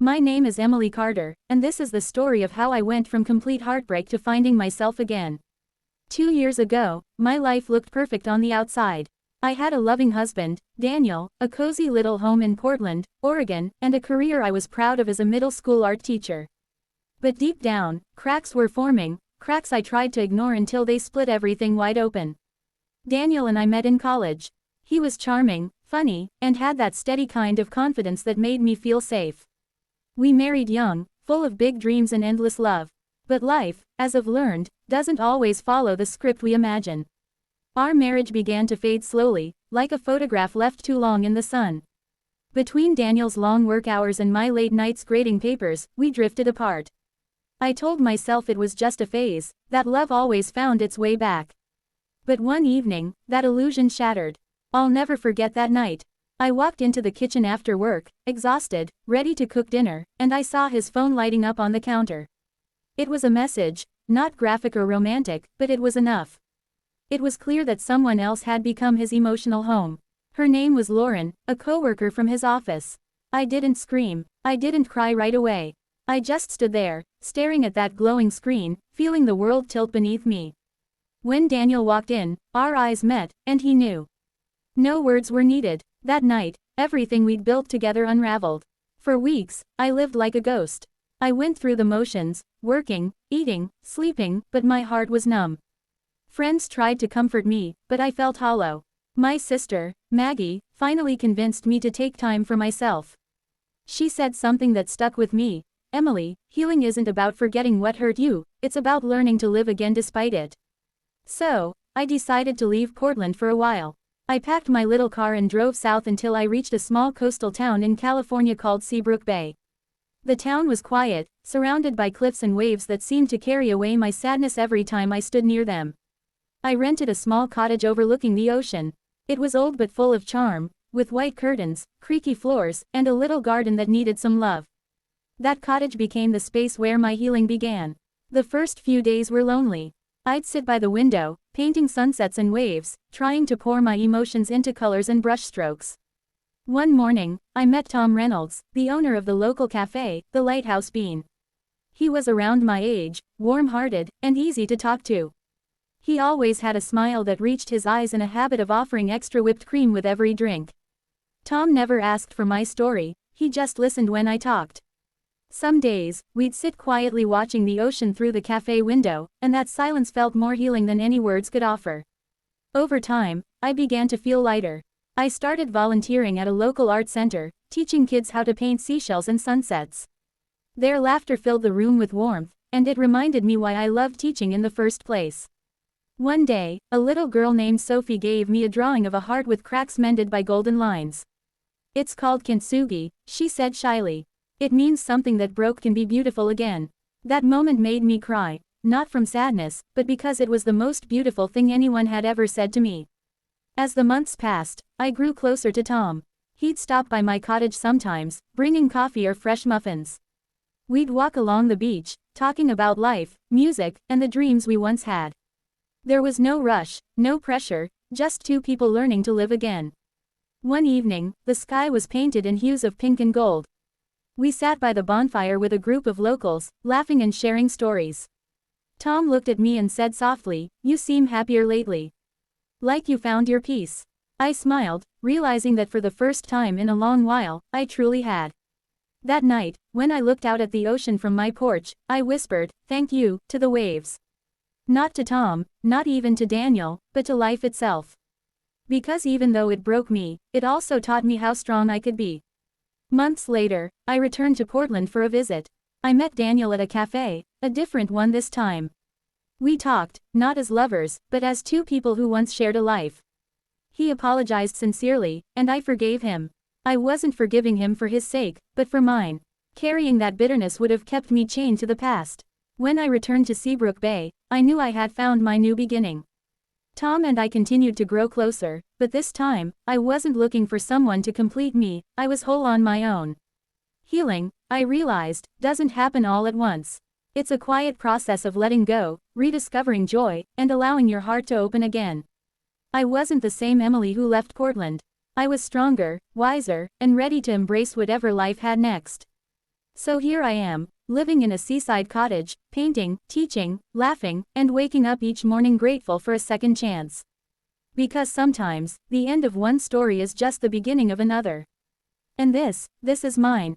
My name is Emily Carter, and this is the story of how I went from complete heartbreak to finding myself again. 2 years ago, my life looked perfect on the outside. I had a loving husband, Daniel, a cozy little home in Portland, Oregon, and a career I was proud of as a middle school art teacher. But deep down, cracks were forming, cracks I tried to ignore until they split everything wide open. Daniel and I met in college. He was charming, funny, and had that steady kind of confidence that made me feel safe. We married young, full of big dreams and endless love. But life, as I've learned, doesn't always follow the script we imagine. Our marriage began to fade slowly, like a photograph left too long in the sun. Between Daniel's long work hours and my late nights grading papers, we drifted apart. I told myself it was just a phase, that love always found its way back. But one evening, that illusion shattered. I'll never forget that night. I walked into the kitchen after work, exhausted, ready to cook dinner, and I saw his phone lighting up on the counter. It was a message, not graphic or romantic, but it was enough. It was clear that someone else had become his emotional home. Her name was Lauren, a coworker from his office. I didn't scream. I didn't cry right away. I just stood there, staring at that glowing screen, feeling the world tilt beneath me. When Daniel walked in, our eyes met, and he knew. No words were needed. That night, everything we'd built together unraveled. For weeks, I lived like a ghost. I went through the motions, working, eating, sleeping, but my heart was numb. Friends tried to comfort me, but I felt hollow. My sister, Maggie, finally convinced me to take time for myself. She said something that stuck with me. Emily, healing isn't about forgetting what hurt you, it's about learning to live again despite it. So, I decided to leave Portland for a while. I packed my little car and drove south until I reached a small coastal town in California called Seabrook Bay. The town was quiet, surrounded by cliffs and waves that seemed to carry away my sadness every time I stood near them. I rented a small cottage overlooking the ocean. It was old but full of charm, with white curtains, creaky floors, and a little garden that needed some love. That cottage became the space where my healing began. The first few days were lonely. I'd sit by the window, painting sunsets and waves, trying to pour my emotions into colors and brushstrokes. One morning, I met Tom Reynolds, the owner of the local cafe, the Lighthouse Bean. He was around my age, warm-hearted, and easy to talk to. He always had a smile that reached his eyes and a habit of offering extra whipped cream with every drink. Tom never asked for my story, he just listened when I talked. Some days, we'd sit quietly watching the ocean through the cafe window, and that silence felt more healing than any words could offer. Over time, I began to feel lighter. I started volunteering at a local art center, teaching kids how to paint seashells and sunsets. Their laughter filled the room with warmth, and it reminded me why I loved teaching in the first place. One day, a little girl named Sophie gave me a drawing of a heart with cracks mended by golden lines. "It's called kintsugi," she said shyly. "It means something that broke can be beautiful again." That moment made me cry, not from sadness, but because it was the most beautiful thing anyone had ever said to me. As the months passed, I grew closer to Tom. He'd stop by my cottage sometimes, bringing coffee or fresh muffins. We'd walk along the beach, talking about life, music, and the dreams we once had. There was no rush, no pressure, just two people learning to live again. One evening, the sky was painted in hues of pink and gold. We sat by the bonfire with a group of locals, laughing and sharing stories. Tom looked at me and said softly, "You seem happier lately. Like you found your peace." I smiled, realizing that for the first time in a long while, I truly had. That night, when I looked out at the ocean from my porch, I whispered, "Thank you," to the waves. Not to Tom, not even to Daniel, but to life itself. Because even though it broke me, it also taught me how strong I could be. Months later, I returned to Portland for a visit. I met Daniel at a cafe, a different one this time. We talked, not as lovers, but as two people who once shared a life. He apologized sincerely, and I forgave him. I wasn't forgiving him for his sake, but for mine. Carrying that bitterness would have kept me chained to the past. When I returned to Seabrook Bay, I knew I had found my new beginning. Tom and I continued to grow closer, but this time, I wasn't looking for someone to complete me, I was whole on my own. Healing, I realized, doesn't happen all at once. It's a quiet process of letting go, rediscovering joy, and allowing your heart to open again. I wasn't the same Emily who left Portland. I was stronger, wiser, and ready to embrace whatever life had next. So here I am, living in a seaside cottage, painting, teaching, laughing, and waking up each morning grateful for a second chance. Because sometimes, the end of one story is just the beginning of another. And this is mine.